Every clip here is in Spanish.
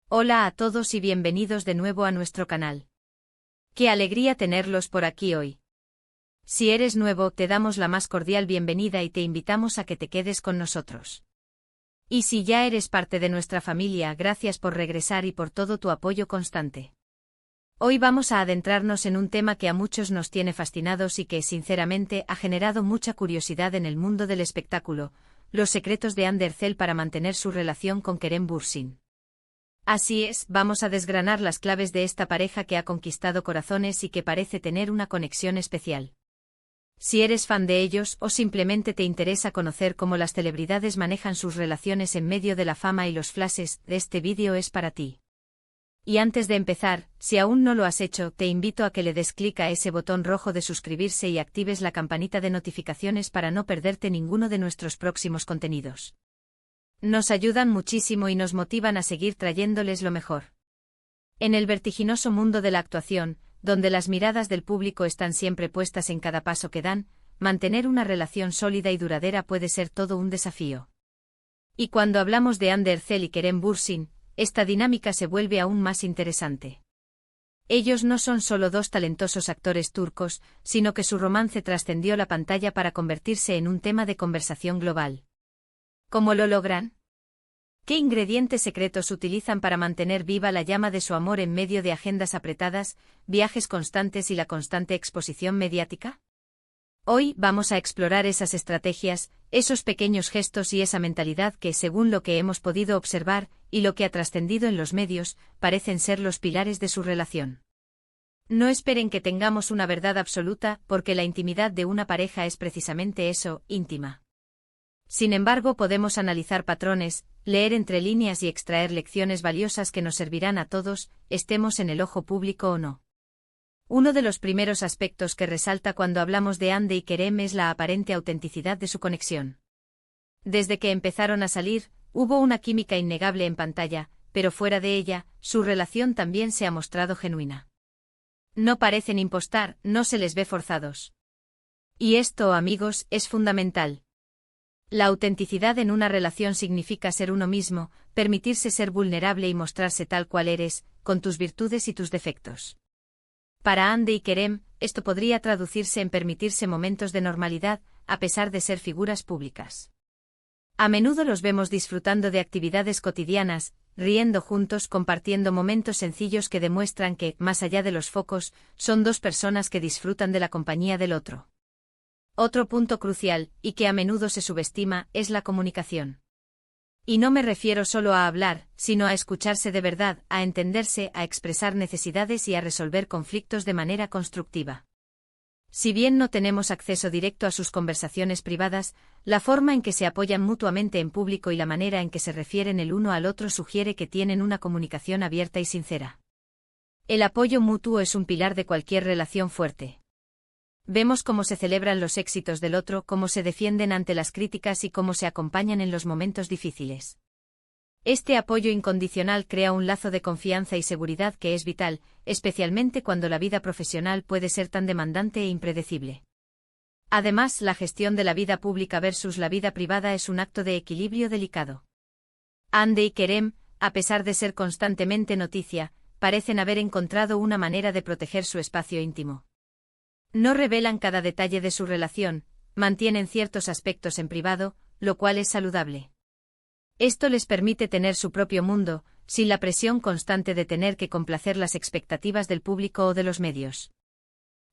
Hola a todos y bienvenidos de nuevo a nuestro canal. Qué alegría tenerlos por aquí hoy. Si eres nuevo, te damos la más cordial bienvenida y te invitamos a que te quedes con nosotros. Y si ya eres parte de nuestra familia, gracias por regresar y por todo tu apoyo constante. Hoy vamos a adentrarnos en un tema que a muchos nos tiene fascinados y que, sinceramente, ha generado mucha curiosidad en el mundo del espectáculo: los secretos de Ander Zell para mantener su relación con Kerem Bürsin. Así es, vamos a desgranar las claves de esta pareja que ha conquistado corazones y que parece tener una conexión especial. Si eres fan de ellos o simplemente te interesa conocer cómo las celebridades manejan sus relaciones en medio de la fama y los flashes, este vídeo es para ti. Y antes de empezar, si aún no lo has hecho, te invito a que le des clic a ese botón rojo de suscribirse y actives la campanita de notificaciones para no perderte ninguno de nuestros próximos contenidos. Nos ayudan muchísimo y nos motivan a seguir trayéndoles lo mejor. En el vertiginoso mundo de la actuación, donde las miradas del público están siempre puestas en cada paso que dan, mantener una relación sólida y duradera puede ser todo un desafío. Y cuando hablamos de Ander Zell y Kerem Bürsin, esta dinámica se vuelve aún más interesante. Ellos no son solo dos talentosos actores turcos, sino que su romance trascendió la pantalla para convertirse en un tema de conversación global. ¿Cómo lo logran? ¿Qué ingredientes secretos utilizan para mantener viva la llama de su amor en medio de agendas apretadas, viajes constantes y la constante exposición mediática? Hoy vamos a explorar esas estrategias, esos pequeños gestos y esa mentalidad que, según lo que hemos podido observar y lo que ha trascendido en los medios, parecen ser los pilares de su relación. No esperen que tengamos una verdad absoluta, porque la intimidad de una pareja es precisamente eso, íntima. Sin embargo, podemos analizar patrones, leer entre líneas y extraer lecciones valiosas que nos servirán a todos, estemos en el ojo público o no. Uno de los primeros aspectos que resalta cuando hablamos de Hande y Kerem es la aparente autenticidad de su conexión. Desde que empezaron a salir, hubo una química innegable en pantalla, pero fuera de ella, su relación también se ha mostrado genuina. No parecen impostar, no se les ve forzados. Y esto, amigos, es fundamental. La autenticidad en una relación significa ser uno mismo, permitirse ser vulnerable y mostrarse tal cual eres, con tus virtudes y tus defectos. Para Hande y Kerem, esto podría traducirse en permitirse momentos de normalidad, a pesar de ser figuras públicas. A menudo los vemos disfrutando de actividades cotidianas, riendo juntos, compartiendo momentos sencillos que demuestran que, más allá de los focos, son dos personas que disfrutan de la compañía del otro. Otro punto crucial, y que a menudo se subestima, es la comunicación. Y no me refiero solo a hablar, sino a escucharse de verdad, a entenderse, a expresar necesidades y a resolver conflictos de manera constructiva. Si bien no tenemos acceso directo a sus conversaciones privadas, la forma en que se apoyan mutuamente en público y la manera en que se refieren el uno al otro sugiere que tienen una comunicación abierta y sincera. El apoyo mutuo es un pilar de cualquier relación fuerte. Vemos cómo se celebran los éxitos del otro, cómo se defienden ante las críticas y cómo se acompañan en los momentos difíciles. Este apoyo incondicional crea un lazo de confianza y seguridad que es vital, especialmente cuando la vida profesional puede ser tan demandante e impredecible. Además, la gestión de la vida pública versus la vida privada es un acto de equilibrio delicado. Hande y Kerem, a pesar de ser constantemente noticia, parecen haber encontrado una manera de proteger su espacio íntimo. No revelan cada detalle de su relación, mantienen ciertos aspectos en privado, lo cual es saludable. Esto les permite tener su propio mundo, sin la presión constante de tener que complacer las expectativas del público o de los medios.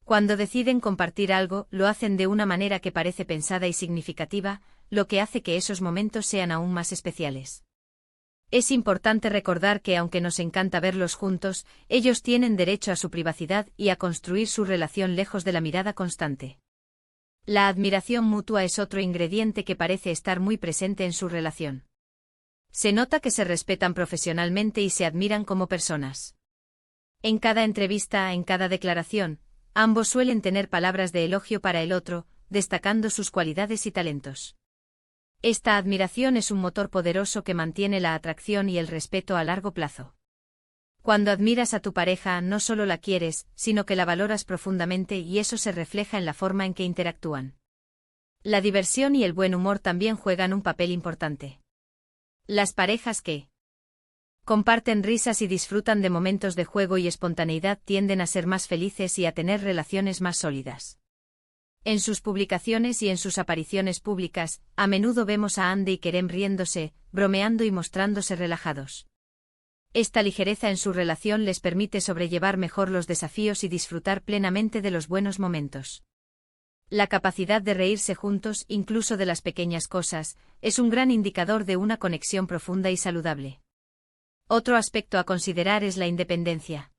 Cuando deciden compartir algo, lo hacen de una manera que parece pensada y significativa, lo que hace que esos momentos sean aún más especiales. Es importante recordar que aunque nos encanta verlos juntos, ellos tienen derecho a su privacidad y a construir su relación lejos de la mirada constante. La admiración mutua es otro ingrediente que parece estar muy presente en su relación. Se nota que se respetan profesionalmente y se admiran como personas. En cada entrevista, en cada declaración, ambos suelen tener palabras de elogio para el otro, destacando sus cualidades y talentos. Esta admiración es un motor poderoso que mantiene la atracción y el respeto a largo plazo. Cuando admiras a tu pareja, no solo la quieres, sino que la valoras profundamente y eso se refleja en la forma en que interactúan. La diversión y el buen humor también juegan un papel importante. Las parejas que Comparten risas y disfrutan de momentos de juego y espontaneidad, tienden a ser más felices y a tener relaciones más sólidas. En sus publicaciones y en sus apariciones públicas, a menudo vemos a Andy y Kerem riéndose, bromeando y mostrándose relajados. Esta ligereza en su relación les permite sobrellevar mejor los desafíos y disfrutar plenamente de los buenos momentos. La capacidad de reírse juntos, incluso de las pequeñas cosas, es un gran indicador de una conexión profunda y saludable. Otro aspecto a considerar es la independencia.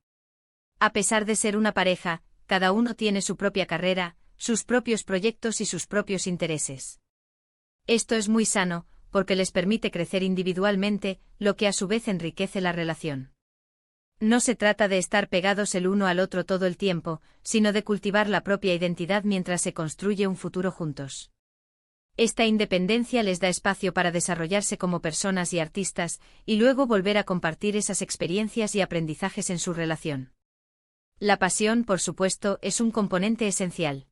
A pesar de ser una pareja, cada uno tiene su propia carrera, sus propios proyectos y sus propios intereses. Esto es muy sano, porque les permite crecer individualmente, lo que a su vez enriquece la relación. No se trata de estar pegados el uno al otro todo el tiempo, sino de cultivar la propia identidad mientras se construye un futuro juntos. Esta independencia les da espacio para desarrollarse como personas y artistas, y luego volver a compartir esas experiencias y aprendizajes en su relación. La pasión, por supuesto, es un componente esencial.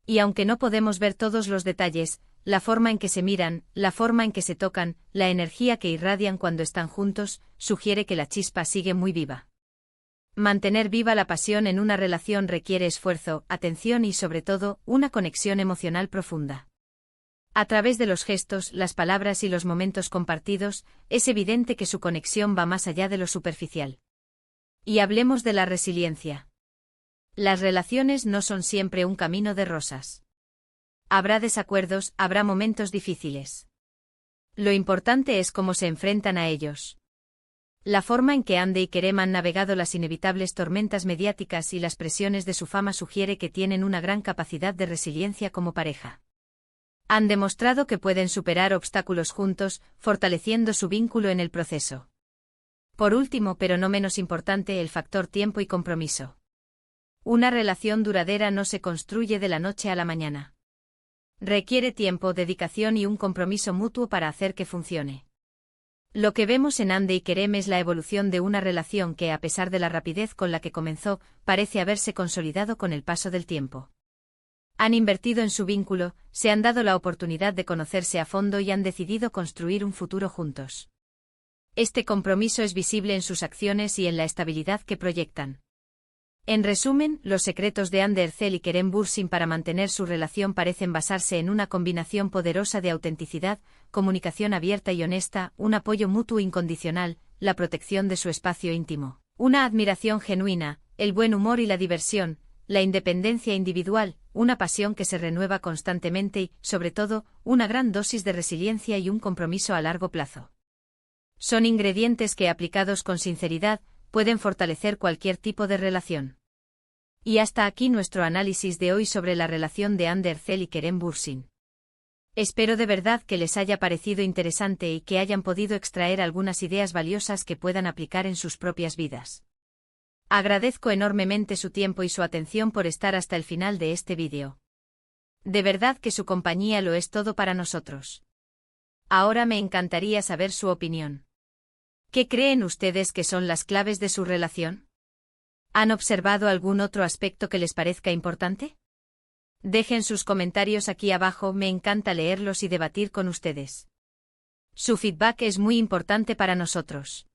Y aunque no podemos ver todos los detalles, la forma en que se miran, la forma en que se tocan, la energía que irradian cuando están juntos, sugiere que la chispa sigue muy viva. Mantener viva la pasión en una relación requiere esfuerzo, atención y, sobre todo, una conexión emocional profunda. A través de los gestos, las palabras y los momentos compartidos, es evidente que su conexión va más allá de lo superficial. Y hablemos de la resiliencia. Las relaciones no son siempre un camino de rosas. Habrá desacuerdos, habrá momentos difíciles. Lo importante es cómo se enfrentan a ellos. La forma en que Andy y Kerem han navegado las inevitables tormentas mediáticas y las presiones de su fama sugiere que tienen una gran capacidad de resiliencia como pareja. Han demostrado que pueden superar obstáculos juntos, fortaleciendo su vínculo en el proceso. Por último, pero no menos importante, el factor tiempo y compromiso. Una relación duradera no se construye de la noche a la mañana. Requiere tiempo, dedicación y un compromiso mutuo para hacer que funcione. Lo que vemos en Andy y Kerem es la evolución de una relación que, a pesar de la rapidez con la que comenzó, parece haberse consolidado con el paso del tiempo. Han invertido en su vínculo, se han dado la oportunidad de conocerse a fondo y han decidido construir un futuro juntos. Este compromiso es visible en sus acciones y en la estabilidad que proyectan. En resumen, los secretos de Ander Zel y Kerem Bürsin para mantener su relación parecen basarse en una combinación poderosa de autenticidad, comunicación abierta y honesta, un apoyo mutuo incondicional, la protección de su espacio íntimo, una admiración genuina, el buen humor y la diversión, la independencia individual, una pasión que se renueva constantemente y, sobre todo, una gran dosis de resiliencia y un compromiso a largo plazo. Son ingredientes que, aplicados con sinceridad, pueden fortalecer cualquier tipo de relación. Y hasta aquí nuestro análisis de hoy sobre la relación de Ander Zel y Kerem Bürsin. Espero de verdad que les haya parecido interesante y que hayan podido extraer algunas ideas valiosas que puedan aplicar en sus propias vidas. Agradezco enormemente su tiempo y su atención por estar hasta el final de este vídeo. De verdad que su compañía lo es todo para nosotros. Ahora me encantaría saber su opinión. ¿Qué creen ustedes que son las claves de su relación? ¿Han observado algún otro aspecto que les parezca importante? Dejen sus comentarios aquí abajo, me encanta leerlos y debatir con ustedes. Su feedback es muy importante para nosotros.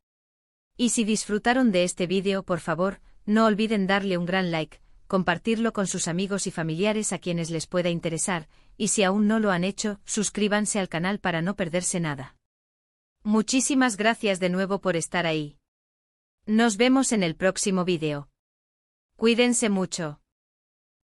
Y si disfrutaron de este vídeo, por favor, no olviden darle un gran like, compartirlo con sus amigos y familiares a quienes les pueda interesar, y si aún no lo han hecho, suscríbanse al canal para no perderse nada. Muchísimas gracias de nuevo por estar ahí. Nos vemos en el próximo vídeo. Cuídense mucho.